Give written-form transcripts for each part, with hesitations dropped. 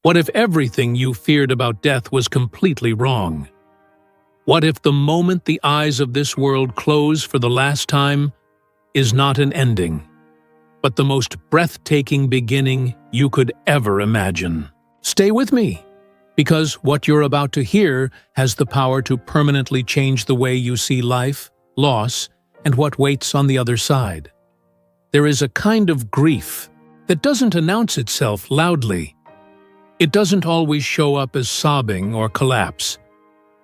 What if everything you feared about death was completely wrong? What if the moment the eyes of this world close for the last time is not an ending, but the most breathtaking beginning you could ever imagine? Stay with me, because what you're about to hear has the power to permanently change the way you see life, loss, and what waits on the other side. There is a kind of grief that doesn't announce itself loudly. It doesn't always show up as sobbing or collapse.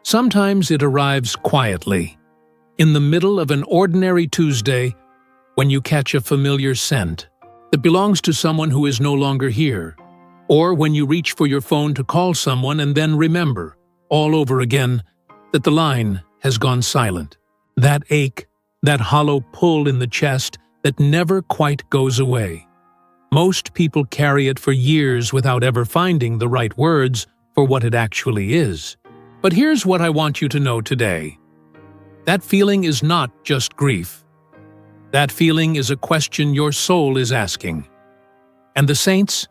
Sometimes it arrives quietly, in the middle of an ordinary Tuesday, when you catch a familiar scent that belongs to someone who is no longer here, or when you reach for your phone to call someone and then remember, all over again, that the line has gone silent. That ache, that hollow pull in the chest that never quite goes away. Most people carry it for years without ever finding the right words for what it actually is. But here's what I want you to know today. That feeling is not just grief. That feeling is a question your soul is asking. And the saints,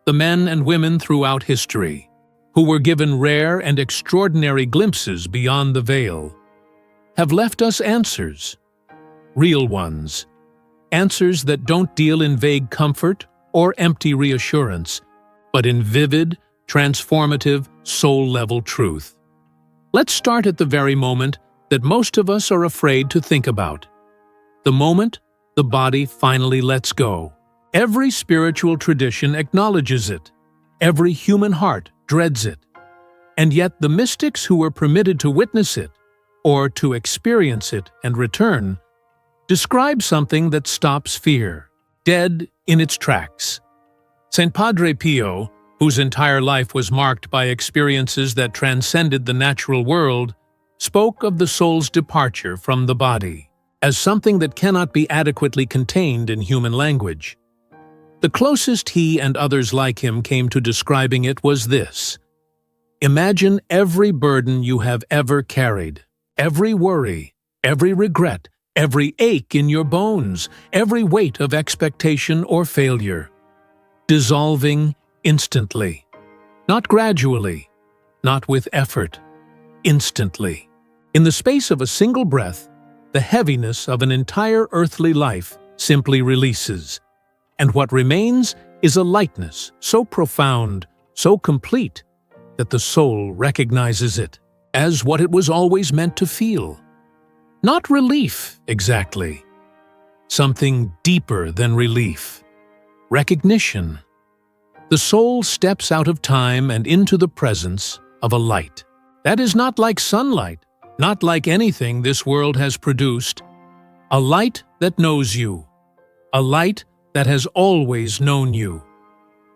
the men and women throughout history, who were given rare and extraordinary glimpses beyond the veil, have left us answers, real ones, answers that don't deal in vague comfort or empty reassurance, but in vivid, transformative, soul-level truth. Let's start at the very moment that most of us are afraid to think about. The moment the body finally lets go. Every spiritual tradition acknowledges it. Every human heart dreads it. And yet the mystics who were permitted to witness it, or to experience it and return, describe something that stops fear, dead in its tracks. St. Padre Pio, whose entire life was marked by experiences that transcended the natural world, spoke of the soul's departure from the body as something that cannot be adequately contained in human language. The closest he and others like him came to describing it was this: imagine every burden you have ever carried, every worry, every regret, every ache in your bones, every weight of expectation or failure, dissolving instantly, not gradually, not with effort, instantly. In the space of a single breath, the heaviness of an entire earthly life simply releases, and what remains is a lightness so profound, so complete, that the soul recognizes it as what it was always meant to feel. Not relief, exactly. Something deeper than relief. Recognition. The soul steps out of time and into the presence of a light. That is not like sunlight, not like anything this world has produced. A light that knows you. A light that has always known you.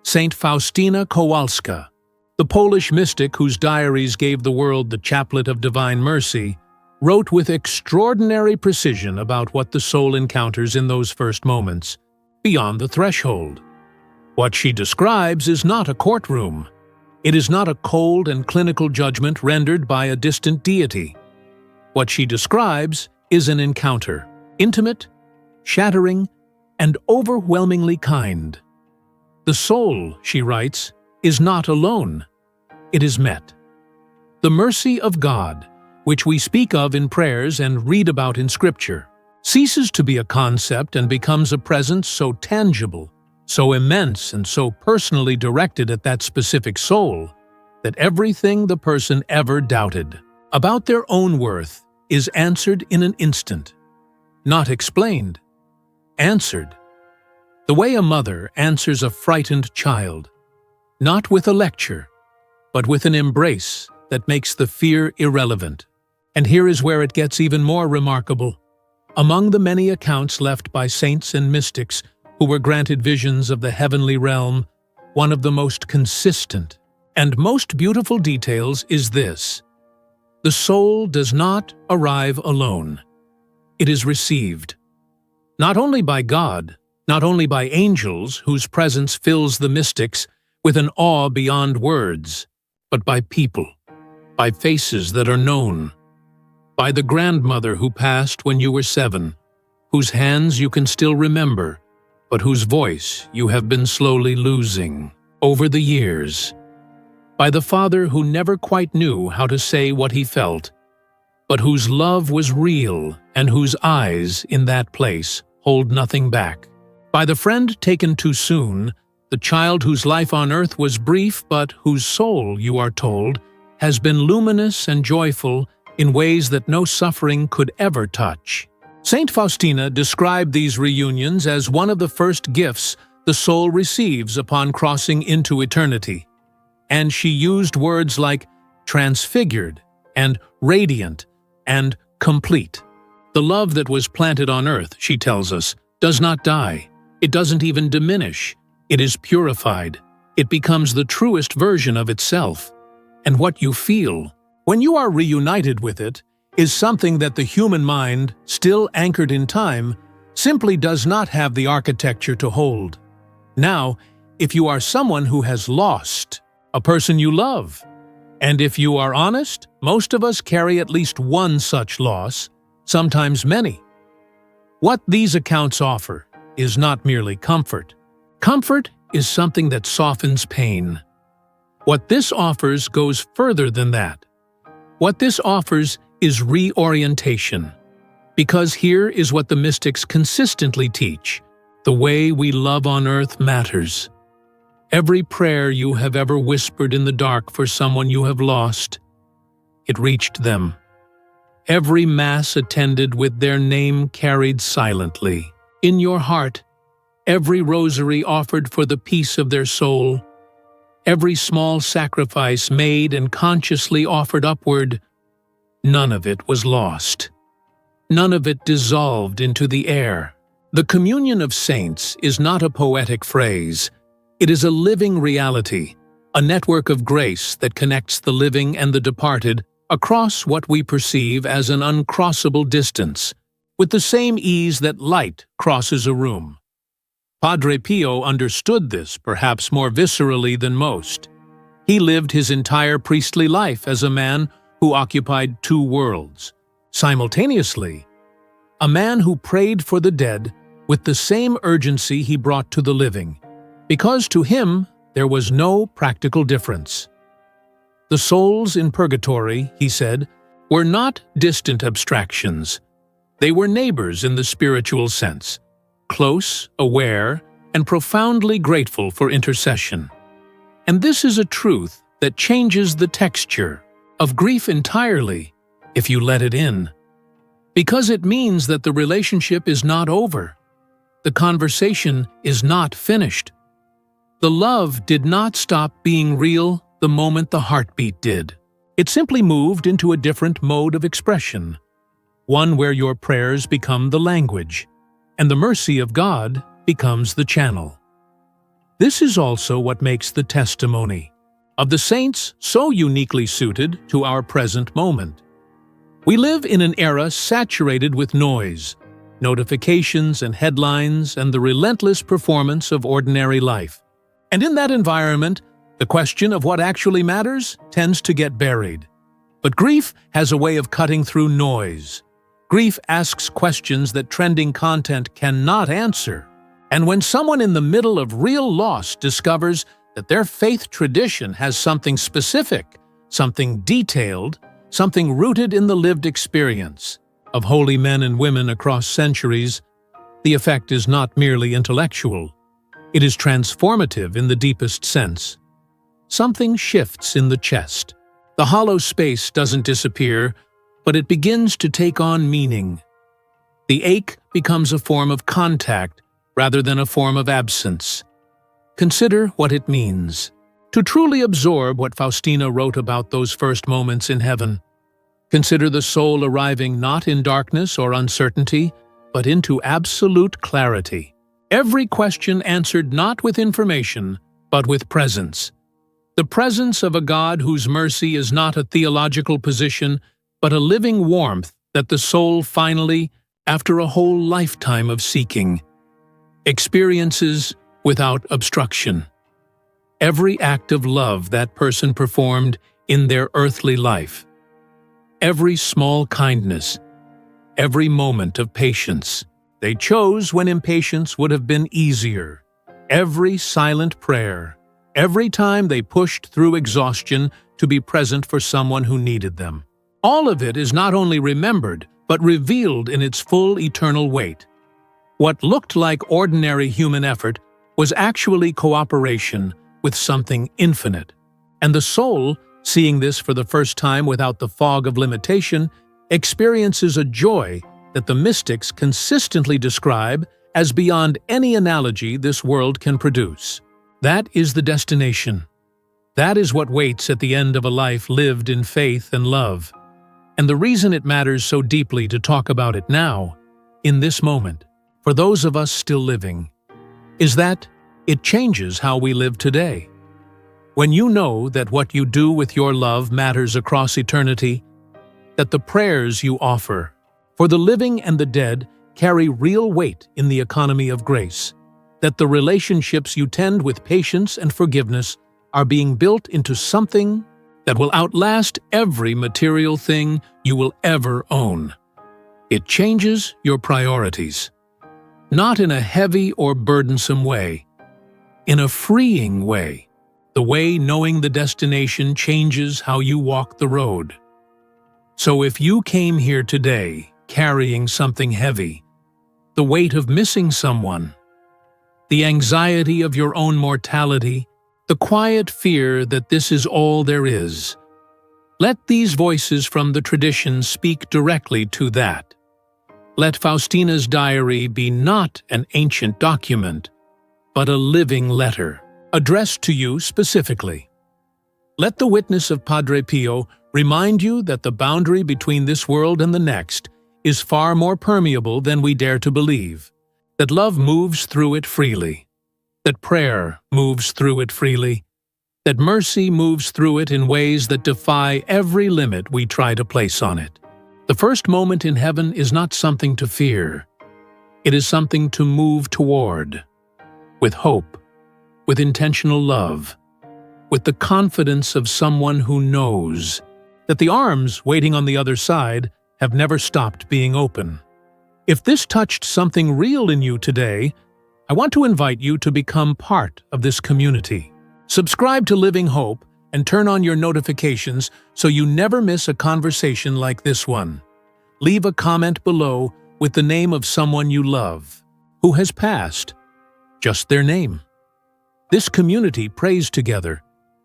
Saint Faustina Kowalska, the Polish mystic whose diaries gave the world the chaplet of divine mercy, wrote with extraordinary precision about what the soul encounters in those first moments, beyond the threshold. What she describes is not a courtroom. It is not a cold and clinical judgment rendered by a distant deity. What she describes is an encounter, intimate, shattering, and overwhelmingly kind. The soul, she writes, is not alone. It is met. The mercy of God, which we speak of in prayers and read about in Scripture, ceases to be a concept and becomes a presence so tangible, so immense and so personally directed at that specific soul, that everything the person ever doubted about their own worth is answered in an instant. Not explained, answered. The way a mother answers a frightened child, not with a lecture, but with an embrace that makes the fear irrelevant. And here is where it gets even more remarkable. Among the many accounts left by saints and mystics who were granted visions of the heavenly realm, one of the most consistent and most beautiful details is this: the soul does not arrive alone. It is received, not only by God, not only by angels whose presence fills the mystics with an awe beyond words, but by people, by faces that are known, by the grandmother who passed when you were 7, whose hands you can still remember, but whose voice you have been slowly losing over the years. by the Father who never quite knew how to say what he felt, but whose love was real and whose eyes, in that place, hold nothing back. By the friend taken too soon, the child whose life on earth was brief but whose soul, you are told, has been luminous and joyful in ways that no suffering could ever touch. Saint Faustina described these reunions as one of the first gifts the soul receives upon crossing into eternity, and she used words like transfigured and radiant and complete. The love that was planted on earth, she tells us, does not die. It doesn't even diminish. It is purified. It becomes the truest version of itself. And what you feel, when you are reunited with it, is something that the human mind, still anchored in time, simply does not have the architecture to hold. Now, if you are someone who has lost a person you love, and if you are honest, most of us carry at least one such loss, sometimes many. What these accounts offer is not merely comfort. Comfort is something that softens pain. What this offers goes further than that. What this offers is reorientation. Because here is what the mystics consistently teach: the way we love on earth matters. Every prayer you have ever whispered in the dark for someone you have lost, it reached them. Every Mass attended with their name carried silently. In your heart, every rosary offered for the peace of their soul, every small sacrifice made and consciously offered upward, none of it was lost. None of it dissolved into the air. The communion of saints is not a poetic phrase. It is a living reality, a network of grace that connects the living and the departed across what we perceive as an uncrossable distance, with the same ease that light crosses a room. Padre Pio understood this perhaps more viscerally than most. He lived his entire priestly life as a man who occupied two worlds. Simultaneously, a man who prayed for the dead with the same urgency he brought to the living, because to him there was no practical difference. The souls in purgatory, he said, were not distant abstractions. They were neighbors in the spiritual sense, close, aware, and profoundly grateful for intercession. And this is a truth that changes the texture of grief entirely if you let it in, because it means that the relationship is not over. The conversation is not finished. The love did not stop being real the moment the heartbeat did. It simply moved into a different mode of expression, one where your prayers become the language, and the mercy of God becomes the channel. This is also what makes the testimony of the saints so uniquely suited to our present moment. We live in an era saturated with noise, notifications and headlines, and the relentless performance of ordinary life. And in that environment, the question of what actually matters tends to get buried. But grief has a way of cutting through noise. Grief asks questions that trending content cannot answer. And when someone in the middle of real loss discovers that their faith tradition has something specific, something detailed, something rooted in the lived experience of holy men and women across centuries, the effect is not merely intellectual. It is transformative in the deepest sense. Something shifts in the chest. The hollow space doesn't disappear, but it begins to take on meaning. The ache becomes a form of contact rather than a form of absence. Consider what it means to truly absorb what Faustina wrote about those first moments in heaven. Consider the soul arriving not in darkness or uncertainty, but into absolute clarity. Every question answered not with information, but with presence. The presence of a God whose mercy is not a theological position, but a living warmth that the soul finally, after a whole lifetime of seeking, experiences without obstruction. Every act of love that person performed in their earthly life, every small kindness, every moment of patience they chose when impatience would have been easier, every silent prayer, every time they pushed through exhaustion to be present for someone who needed them. All of it is not only remembered, but revealed in its full eternal weight. What looked like ordinary human effort was actually cooperation with something infinite. And the soul, seeing this for the first time without the fog of limitation, experiences a joy that the mystics consistently describe as beyond any analogy this world can produce. That is the destination. That is what waits at the end of a life lived in faith and love. And the reason it matters so deeply to talk about it now, in this moment, for those of us still living, is that it changes how we live today. When you know that what you do with your love matters across eternity, that the prayers you offer for the living and the dead carry real weight in the economy of grace, that the relationships you tend with patience and forgiveness are being built into something that will outlast every material thing you will ever own. It changes your priorities, not in a heavy or burdensome way, in a freeing way, the way knowing the destination changes how you walk the road. So if you came here today carrying something heavy, the weight of missing someone, the anxiety of your own mortality, the quiet fear that this is all there is, let these voices from the tradition speak directly to that. Let Faustina's diary be not an ancient document, but a living letter, addressed to you specifically. Let the witness of Padre Pio remind you that the boundary between this world and the next is far more permeable than we dare to believe, that love moves through it freely, that prayer moves through it freely, that mercy moves through it in ways that defy every limit we try to place on it. The first moment in heaven is not something to fear. It is something to move toward, with hope, with intentional love, with the confidence of someone who knows that the arms waiting on the other side have never stopped being open. If this touched something real in you today, I want to invite you to become part of this community. Subscribe to Living Hope and turn on your notifications so you never miss a conversation like this one. Leave a comment below with the name of someone you love, who has passed, just their name. This community prays together,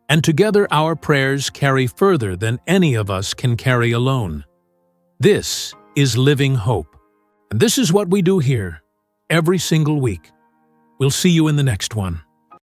and together our prayers carry further than any of us can carry alone. This is Living Hope, and this is what we do here every single week. We'll see you in the next one.